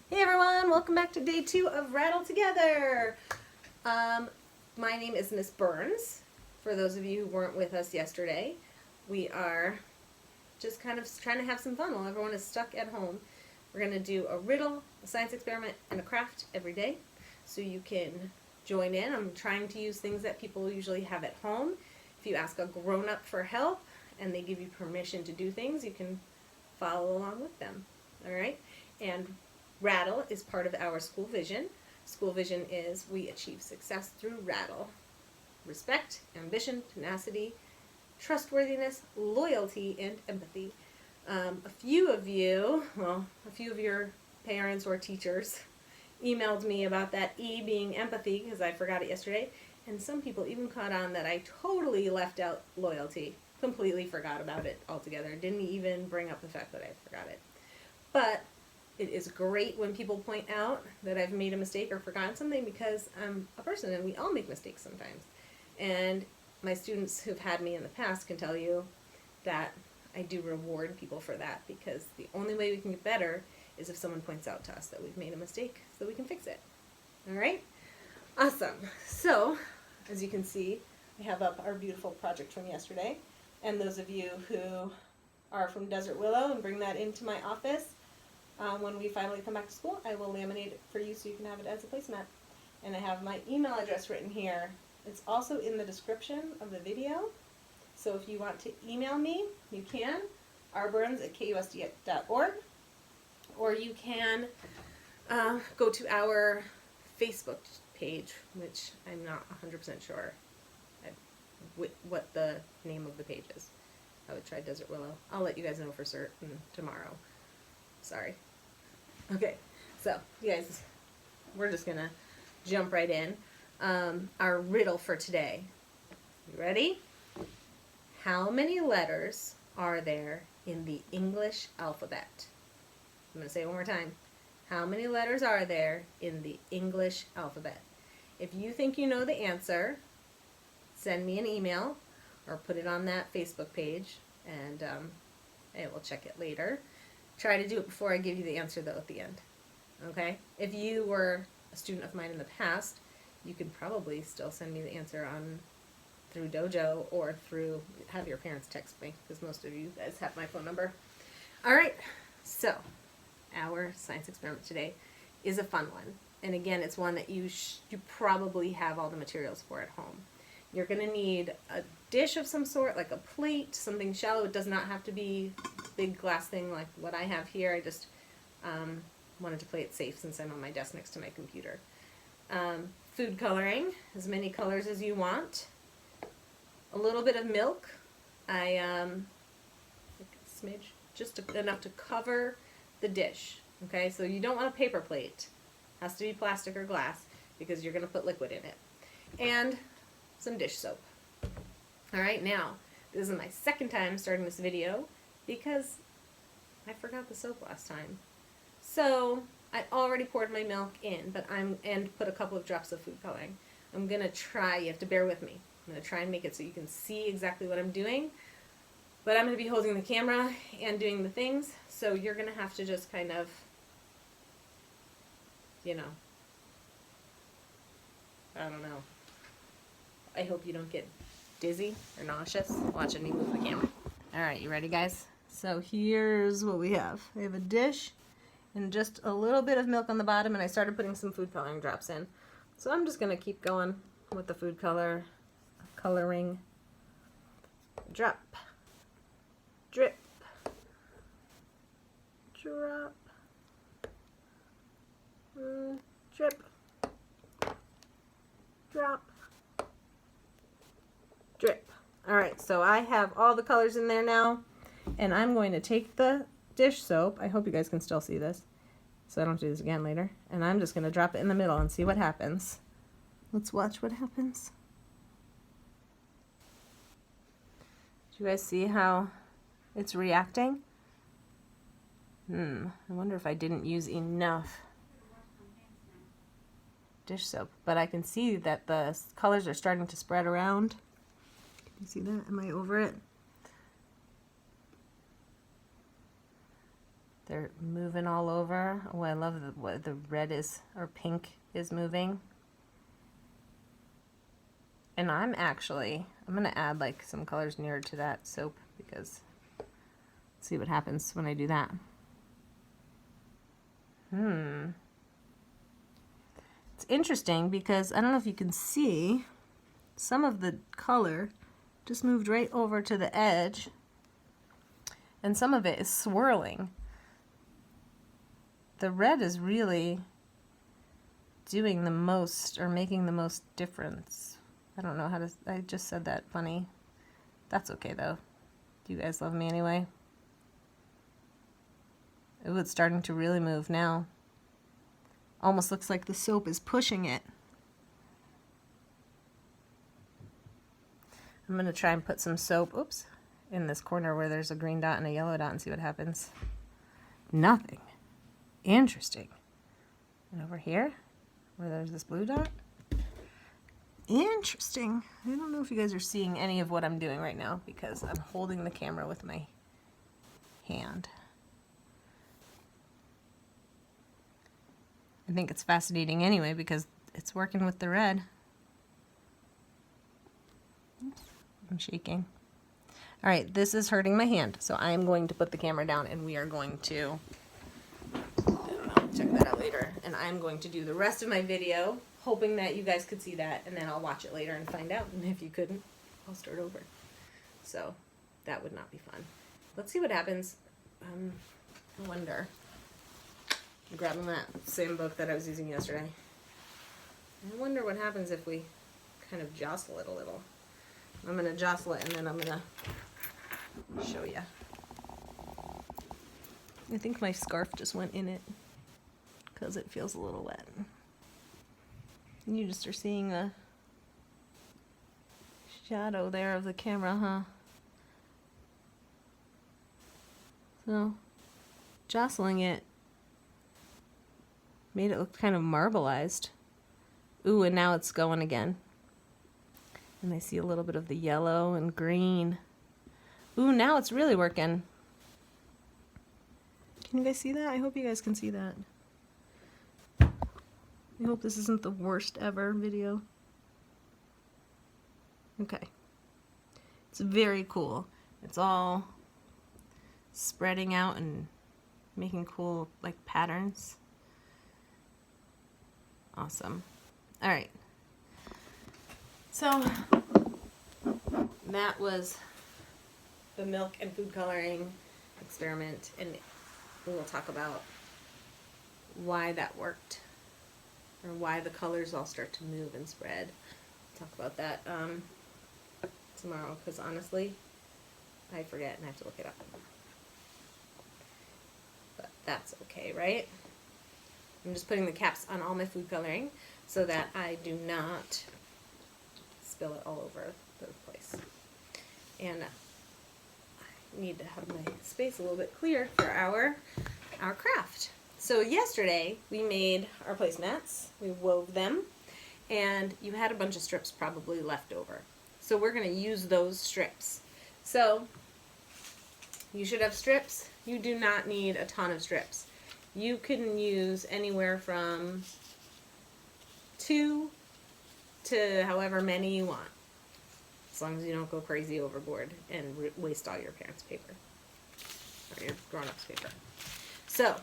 Hey everyone, welcome back to day 2 of Rattle Together. My name is Miss Burns. For those of you who weren't with us yesterday, we are just kind of trying to have some fun while everyone is stuck at home. We're going to do a riddle, a science experiment, and a craft every day, so you can join in. I'm trying to use things that people usually have at home. If you ask a grown-up for help and they give you permission to do things, you can follow along with them. All right? And Rattle is part of our school vision. School vision is we achieve success through Rattle. Respect, ambition, tenacity, trustworthiness, loyalty, and empathy. A few of your parents or teachers emailed me about that E being empathy because I forgot it yesterday. And some people even caught on that I totally left out loyalty. Completely forgot about it altogether. Didn't even bring up the fact that I forgot it. But it is great when people point out that I've made a mistake or forgotten something because I'm a person and we all make mistakes sometimes. And my students who've had me in the past can tell you that I do reward people for that because the only way we can get better is if someone points out to us that we've made a mistake so we can fix it. All right? Awesome. So, as you can see, I have up our beautiful project from yesterday. And those of you who are from Desert Willow and bring that into my office, when we finally come back to school, I will laminate it for you so you can have it as a placemat. And I have my email address written here. It's also in the description of the video. So if you want to email me, you can, rburns@kusd.org, or you can go to our Facebook page, which I'm not 100% sure what the name of the page is. I would try Desert Willow. I'll let you guys know for certain tomorrow. Sorry. Okay, so you guys, we're just gonna jump right in. Our riddle for today. You ready? How many letters are there in the English alphabet? I'm gonna say it one more time. How many letters are there in the English alphabet? If you think you know the answer, send me an email or put it on that Facebook page, and I will check it later. Try to do it before I give you the answer, though, at the end. Okay? If you were a student of mine in the past, you could probably still send me the answer through Dojo or have your parents text me, because most of you guys have my phone number. All right. So, our science experiment today is a fun one. And again, it's one that you probably have all the materials for at home. You're going to need a dish of some sort, like a plate, something shallow. It does not have to be a big glass thing like what I have here. I just wanted to play it safe since I'm on my desk next to my computer. Food coloring, as many colors as you want. A little bit of milk. I like a smidge, just enough to cover the dish. Okay, so you don't want a paper plate. It has to be plastic or glass because you're going to put liquid in it. And some dish soap. Alright, now, this is my second time starting this video because I forgot the soap last time. So, I already poured my milk in, and put a couple of drops of food coloring. I'm going to try, you have to bear with me, I'm going to try and make it so you can see exactly what I'm doing. But I'm going to be holding the camera and doing the things, so you're going to have to just kind of, I don't know. I hope you don't get dizzy or nauseous watching me move the camera. Alright, you ready, guys? So here's what we have. We have a dish and just a little bit of milk on the bottom, and I started putting some food coloring drops in. So I'm just going to keep going with the food coloring. Drop. Drip. Drop. Drip. Drop. Drip. Alright, so I have all the colors in there now, and I'm going to take the dish soap, I hope you guys can still see this, so I don't do this again later, and I'm just going to drop it in the middle and see what happens. Let's watch what happens. Do you guys see how it's reacting? I wonder if I didn't use enough dish soap, but I can see that the colors are starting to spread around. You see that? Am I over it? They're moving all over. Oh, I love what the red is, or pink is moving. And I'm gonna add like some colors nearer to that soap, because let's see what happens when I do that. It's interesting because I don't know if you can see, some of the color just moved right over to the edge, and some of it is swirling. The red is really doing the most, or making the most difference. I don't know how to, I just said that funny. That's okay though. You guys love me anyway. Ooh, it's starting to really move now. Almost looks like the soap is pushing it. I'm going to try and put some soap, oops, in this corner where there's a green dot and a yellow dot and see what happens. Nothing. Interesting. And over here, where there's this blue dot. Interesting. I don't know if you guys are seeing any of what I'm doing right now because I'm holding the camera with my hand. I think it's fascinating anyway because it's working with the red. I'm shaking. All right, this is hurting my hand, so I'm going to put the camera down and we are going to, I don't know, check that out later. And I'm going to do the rest of my video, hoping that you guys could see that, and then I'll watch it later and find out. And if you couldn't, I'll start over. So that would not be fun. Let's see what happens. I wonder. I'm grabbing that same book that I was using yesterday. I wonder what happens if we kind of jostle it a little. I'm going to jostle it and then I'm going to show you. I think my scarf just went in it because it feels a little wet. You just are seeing a shadow there of the camera, huh? So, jostling it made it look kind of marbleized. Ooh, and now it's going again. And I see a little bit of the yellow and green. Ooh, now it's really working. Can you guys see that? I hope you guys can see that. I hope this isn't the worst ever video. Okay. It's very cool. It's all spreading out and making cool like patterns. Awesome. All right. So that was the milk and food coloring experiment, and we will talk about why that worked, or why the colors all start to move and spread. Talk about that tomorrow, because honestly, I forget and I have to look it up. But that's okay, right? I'm just putting the caps on all my food coloring so that I do not spill it all over the place. And I need to have my space a little bit clear for our craft. So yesterday we made our placemats, we wove them, and you had a bunch of strips probably left over. So we're going to use those strips. So you should have strips. You do not need a ton of strips. You can use anywhere from 2 to however many you want, as long as you don't go crazy overboard and waste all your parents' paper or your grown-ups' paper. So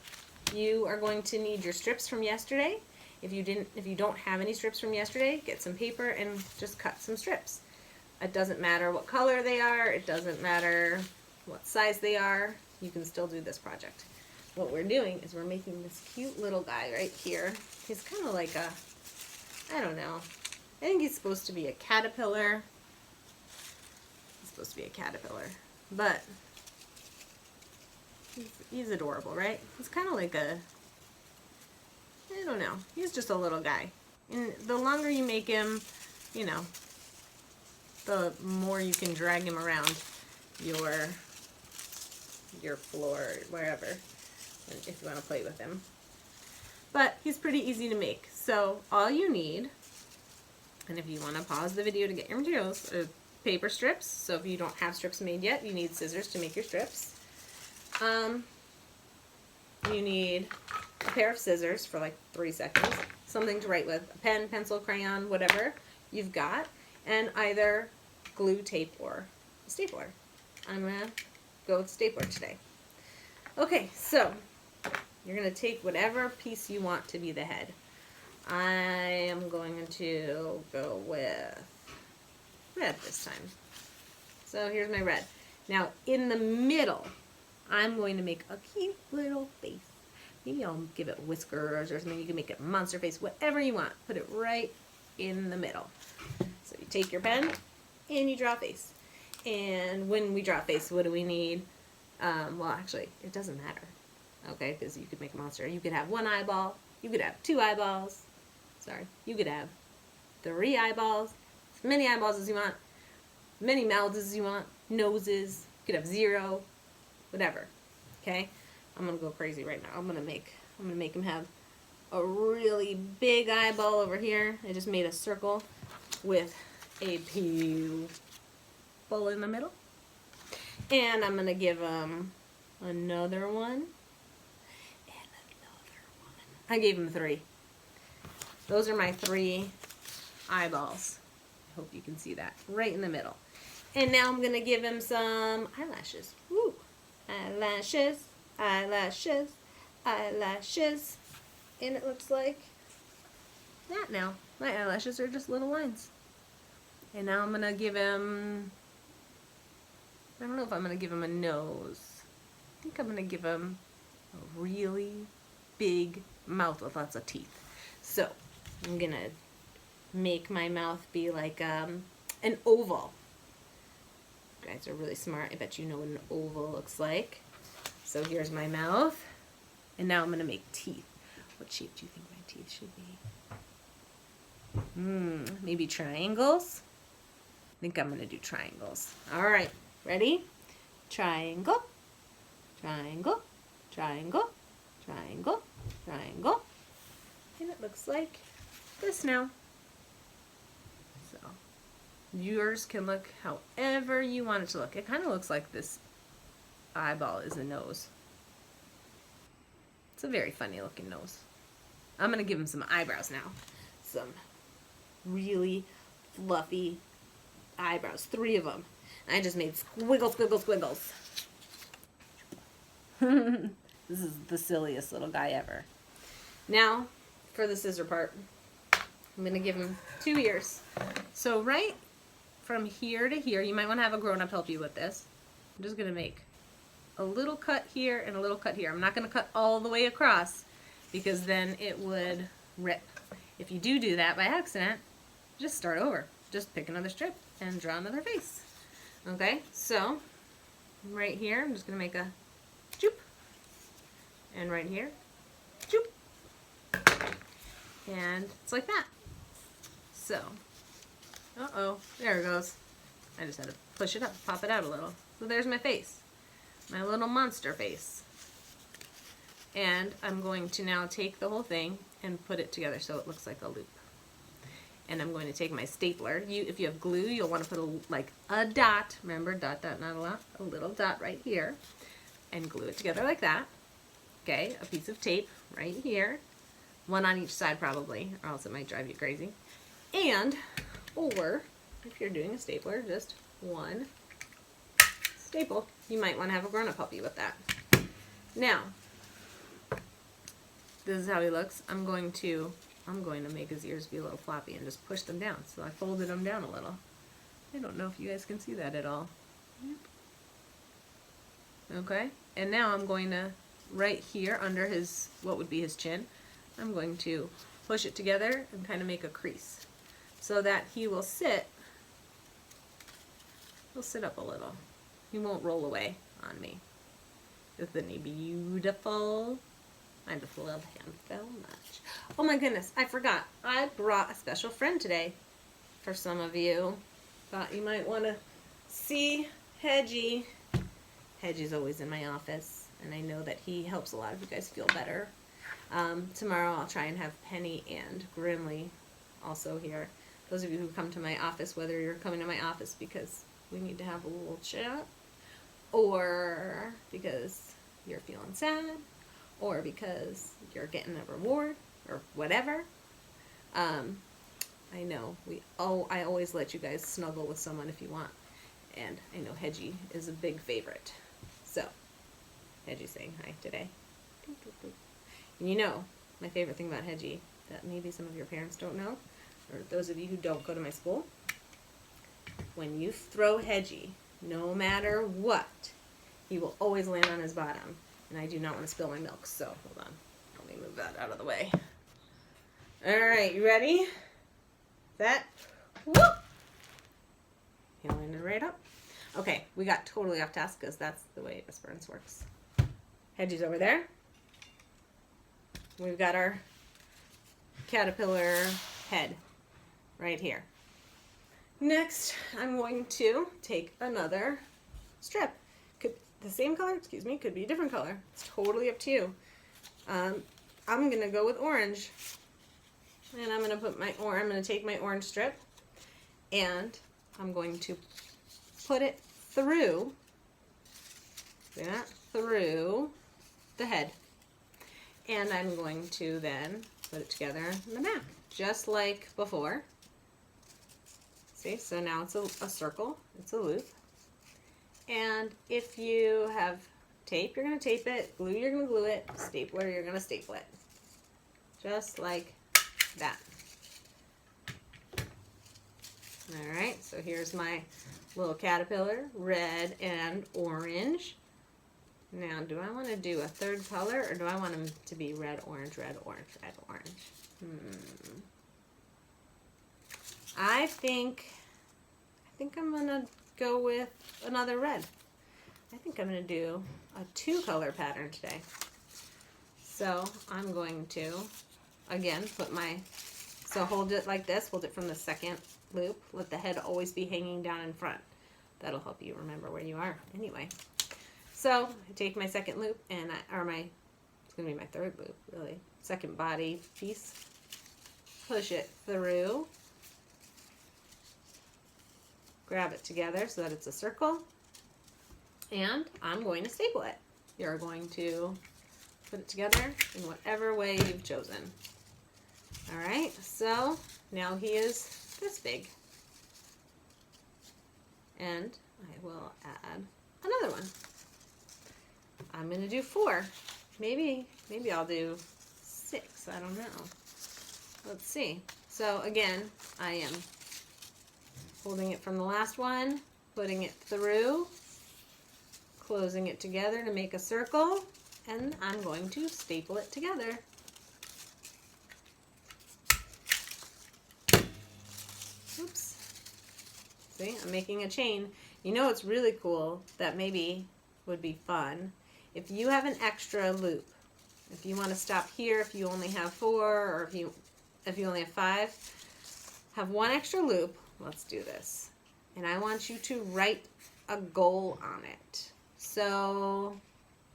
you are going to need your strips from yesterday. If you don't have any strips from yesterday, get some paper and just cut some strips. It doesn't matter what color they are. It doesn't matter what size they are. You can still do this project. What we're doing is we're making this cute little guy right here. He's kind of like a, I don't know. I think he's supposed to be a caterpillar. He's supposed to be a caterpillar. But he's adorable, right? He's kind of like a, I don't know. He's just a little guy. And the longer you make him, you know, the more you can drag him around your floor or wherever, if you want to play with him. But he's pretty easy to make. So all you need, and if you want to pause the video to get your materials, paper strips. So if you don't have strips made yet, you need scissors to make your strips. you need a pair of scissors for like 3 seconds, something to write with, a pen, pencil, crayon, whatever you've got, and either glue, tape, or a stapler. I'm going to go with stapler today. Okay, so you're going to take whatever piece you want to be the head. I am going to go with red this time. So here's my red. Now in the middle, I'm going to make a cute little face. Maybe I'll give it whiskers or something. You can make it a monster face, whatever you want. Put it right in the middle. So you take your pen and you draw a face. And when we draw a face, what do we need? Well, actually, it doesn't matter. Okay, because you could make a monster. You could have 1 eyeball. You could have 2 eyeballs. Sorry. You could have 3 eyeballs. As many eyeballs as you want. Many mouths as you want. Noses. You could have 0. Whatever. Okay? I'm gonna go crazy right now. I'm gonna make him have a really big eyeball over here. I just made a circle with a pupil in the middle. And I'm gonna give him another one. And another one. I gave him 3. Those are my 3 eyeballs. I hope you can see that. Right in the middle. And now I'm gonna give him some eyelashes. Woo! Eyelashes. Eyelashes, eyelashes, and it looks like that now. My eyelashes are just little lines. And now I'm going to give him, I don't know if I'm going to give him a nose. I think I'm going to give him a really big mouth with lots of teeth. So I'm going to make my mouth be like an oval. You guys are really smart. I bet you know what an oval looks like. So here's my mouth, and now I'm going to make teeth. What shape do you think my teeth should be? Maybe triangles? I think I'm going to do triangles. All right, ready? Triangle, triangle, triangle, triangle, triangle. And it looks like this now. So yours can look however you want it to look. It kind of looks like this eyeball is a nose. It's a very funny looking nose. I'm going to give him some eyebrows now. Some really fluffy eyebrows. 3 of them. I just made squiggles, squiggles, squiggles. This is the silliest little guy ever. Now, for the scissor part, I'm going to give him 2 ears. So right from here to here, you might want to have a grown-up help you with this. I'm just going to make a little cut here and a little cut here. I'm not going to cut all the way across because then it would rip. If you do that by accident, just start over. Just pick another strip and draw another face. Okay, so right here, I'm just going to make a joop. And right here, joop. And it's like that. So, there it goes. I just had to push it up, pop it out a little. So there's my face. My little monster face. And I'm going to now take the whole thing and put it together so it looks like a loop. And I'm going to take my stapler. If you have glue, you'll want to put like a dot. Remember, dot, dot, not a lot. A little dot right here. And glue it together like that. Okay, a piece of tape right here. 1 on each side probably, or else it might drive you crazy. And, or, if you're doing a stapler, just 1 staple. You might want to have a grown-up help you with that. Now, this is how he looks. I'm going to make his ears be a little floppy and just push them down. So I folded them down a little. I don't know if you guys can see that at all. Okay, and now I'm going to, right here under his, what would be his chin, I'm going to push it together and kind of make a crease so that he will sit, he'll sit up a little. He won't roll away on me. Isn't he beautiful? I just love him so much. Oh my goodness, I forgot. I brought a special friend today for some of you. Thought you might want to see Hedgie. Hedgie's always in my office, and I know that he helps a lot of you guys feel better. Tomorrow I'll try and have Penny and Grimly also here. Those of you who come to my office, whether you're coming to my office because we need to have a little chat, or because you're feeling sad, or because you're getting a reward or whatever. I know I always let you guys snuggle with someone if you want, and I know Hedgie is a big favorite. So, Hedgie's saying hi today. And you know, my favorite thing about Hedgie that maybe some of your parents don't know, or those of you who don't go to my school, when you throw Hedgie, no matter what, he will always land on his bottom. And I do not want to spill my milk, so hold on. Let me move that out of the way. Alright, you ready? Set. Whoop! He landed right up. Okay, we got totally off task because that's the way Esperance works. Hedgie's over there. We've got our caterpillar head right here. Next, I'm going to take another strip. Could the same color, excuse me, could be a different color. It's totally up to you. I'm going to go with orange. And I'm going to take my orange strip and I'm going to put it through, see that? Through the head. And I'm going to then put it together in the back, just like before. See, so now it's a circle, it's a loop. And if you have tape, you're going to tape it, glue, you're going to glue it, stapler, you're going to staple it. Just like that. Alright, so here's my little caterpillar, red and orange. Now, do I want to do a third color, or do I want them to be red, orange, red, orange, red, orange? I think I'm going to go with another red. I think I'm going to do a 2-color pattern today. So, I'm going to, again, so hold it like this, hold it from the second loop, let the head always be hanging down in front. That'll help you remember where you are anyway. So, I take my second loop, and it's going to be my third loop, really. Second body piece, push it through, grab it together so that it's a circle, and I'm going to staple it. You're going to put it together in whatever way you've chosen. Alright, so now he is this big. And I will add another one. I'm going to do 4. Maybe I'll do 6. I don't know. Let's see. So again, I am holding it from the last one, putting it through, closing it together to make a circle, and I'm going to staple it together. Oops. See, I'm making a chain. You know what's really cool that maybe would be fun? If you have an extra loop, if you want to stop here, if you only have 4, or if you only have 5, have one extra loop. Let's do this. And I want you to write a goal on it. So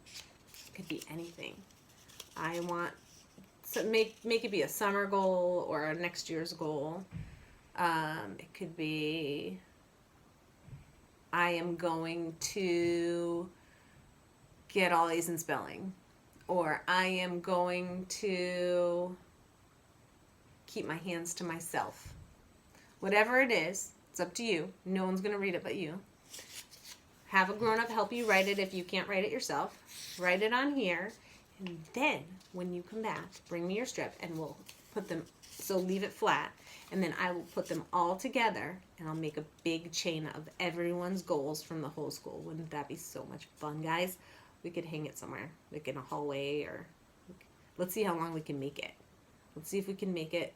it could be anything. I want to make it be a summer goal or a next year's goal. It could be, I am going to get all A's in spelling, or I am going to keep my hands to myself. Whatever it is, it's up to you. No one's going to read it but you. Have a grown-up help you write it if you can't write it yourself. Write it on here, and then when you come back, bring me your strip and we'll put them, so leave it flat, and then I will put them all together and I'll make a big chain of everyone's goals from the whole school. Wouldn't that be so much fun, guys? We could hang it somewhere, like in a hallway, or let's see how long we can make it. Let's see if we can make it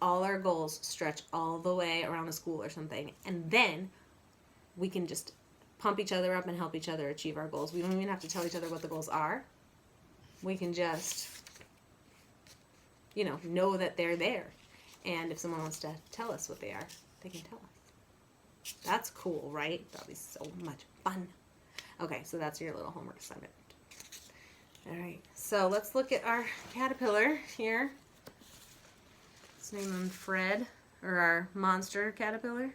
all our goals stretch all the way around the school or something, and then we can just pump each other up and help each other achieve our goals. We don't even have to tell each other what the goals are. We can just, know that they're there. And if someone wants to tell us what they are, they can tell us. That's cool, right? That'll be so much fun. Okay, so that's your little homework assignment. All right, so let's look at our caterpillar here. Let's name him Fred, or our monster caterpillar.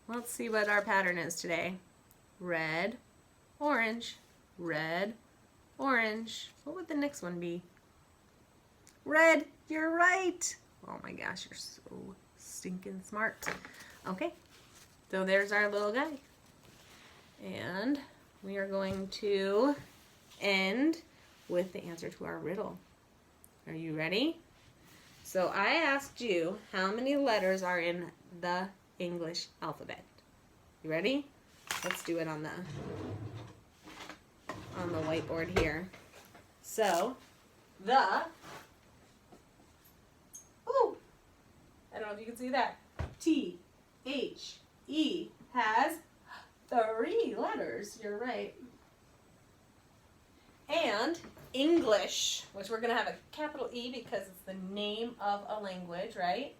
Let's see what our pattern is today. Red, orange, red, orange. What would the next one be? Red. You're right. Oh my gosh, you're so stinking smart. Okay, so there's our little guy. And we are going to end with the answer to our riddle. Are you ready? So I asked you how many letters are in the English alphabet. You ready? Let's do it on the whiteboard here. So I don't know if you can see that. T-H-E has 3 letters. You're right. And English, which we're going to have a capital E because it's the name of a language, right?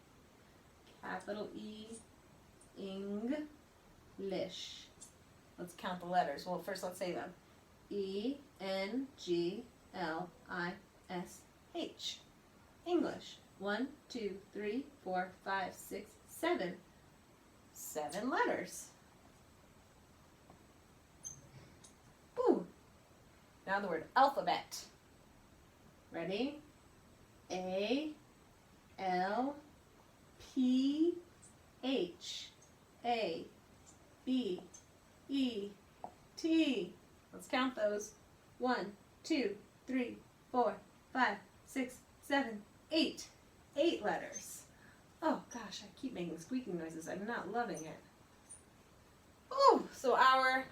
Capital E, English. Let's count the letters. Well, first let's say them. E-N-G-L-I-S-H. English. 1, 2, 3, 4, 5, 6, 7. 7 letters. Ooh. Now the word alphabet. Ready? A, L, P, H, A, B, E, T. Let's count those. 1, 2, 3, 4, 5, 6, 7, 8. 8 letters. Oh gosh, I keep making squeaking noises. I'm not loving it. Ooh, so our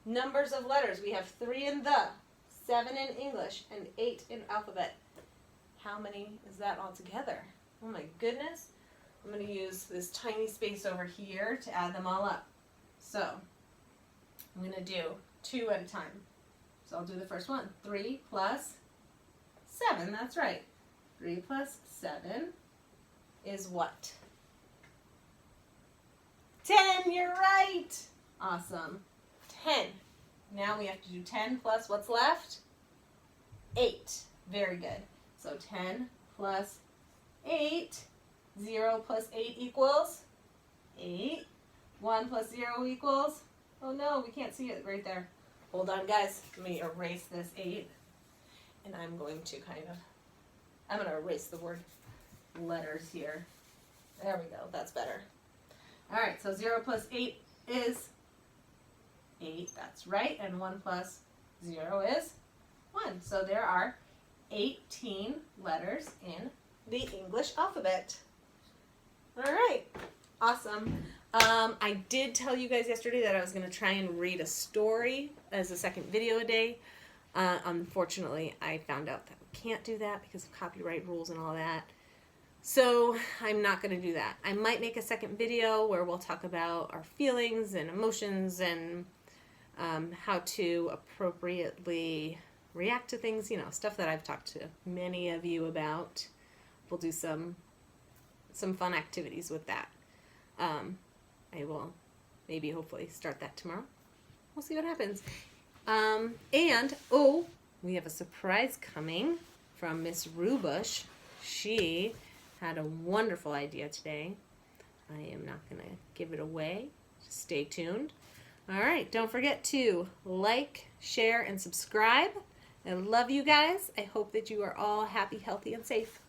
numbers of letters. We have 3 in the, 7 in English, and 8 in alphabet. How many is that altogether? Oh my goodness. I'm going to use this tiny space over here to add them all up. So I'm going to do 2 at a time. So I'll do the first one. 3 plus 7. That's right. 3 plus 7 is what? 10. You're right. Awesome. 10. Now we have to do 10 plus what's left? 8. Very good. So 10 plus 8. 0 plus 8 equals 8. 1 plus 0 equals, oh no, we can't see it right there. Hold on guys, let me erase this 8. And I'm going to erase the word letters here. There we go, that's better. Alright, so 0 plus 8 is 8, that's right, and 1 plus 0 is 1. So there are 18 letters in the English alphabet. Alright, awesome. I did tell you guys yesterday that I was going to try and read a story as a second video a day. Unfortunately, I found out that we can't do that because of copyright rules and all that. So I'm not going to do that. I might make a second video where we'll talk about our feelings and emotions and how to appropriately react to things, you know, stuff that I've talked to many of you about. We'll do some fun activities with that. I will maybe hopefully start that tomorrow. We'll see what happens. We have a surprise coming from Miss Rubush. She had a wonderful idea today. I am not going to give it away. Just stay tuned. All right, don't forget to like, share, and subscribe. I love you guys. I hope that you are all happy, healthy, and safe.